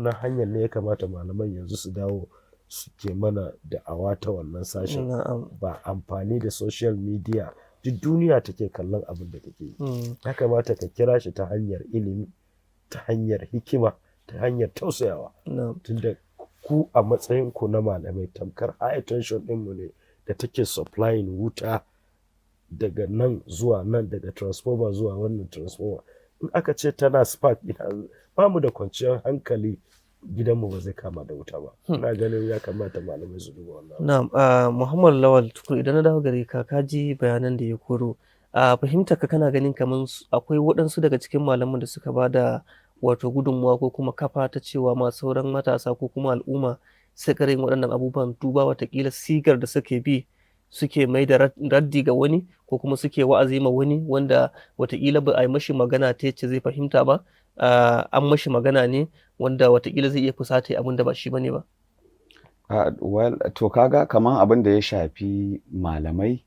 wannan hanyar ne ya kamata malaman yanzu su dawo suke mana da'awa ta wannan sashen. Ba amfani da social media duk duniya take kallon abin da kake yi. Ya kamata ka kira shi ta hanyar ilimi, ta hanyar hikima, ta hanyar tausayawa. Tunda ku a matsayin ku na malamai tamkar high tension ɗinmu ne da take supplying wuta daga nan zuwa nan, daga transformer zuwa wannan transformer. In aka ce tana spark ba mu da kwanciyar hankali, gidanmu ba zai kama da wuta ba. Ina ganin ya kamata malamai su duba wannan. Na'am, Muhammad Lawal Tukur, idan na dawo gare ka, ka ji bayanan da ya koro. A fahimtar ka, kana ganin kamar akwai waɗansu daga cikin malaman da suka ba da wato gudunmawa ko kuma kafa ta cewa ma sauran matasa ko kuma al'umma su yin waɗannan abubuwan, duba watakila sigar da suke bi suke mai da raddi ga wani ko kuma suke wa'azi ma wani wanda watakila ba a yi mashi magana ta yace zai fahimta ba, an mashi magana ne wanda watakila zai iya fusata abin da ba shi bane ba. Well, to kaga kaman abin da ya shafi malamai,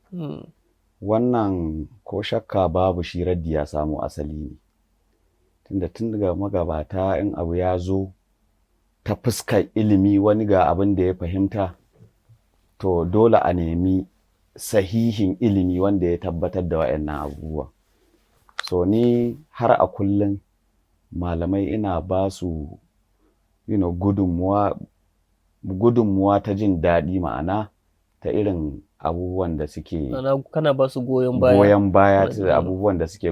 wannan ko shakka babu shi raddi ya samo asali ne. Tun daga magabata in abu ya zo ta fuskar ilimi, wani ga abin da ya fahimta, to dole a nemi sahihin ilimi wanda ya tabbatar da waɗannan abubuwa. So ni har a kullum malamai ina ba su gudunmuwa ta jin daɗi, ma'ana ta irin abubuwan da suke kana ba su goyon baya ta abubuwan da suke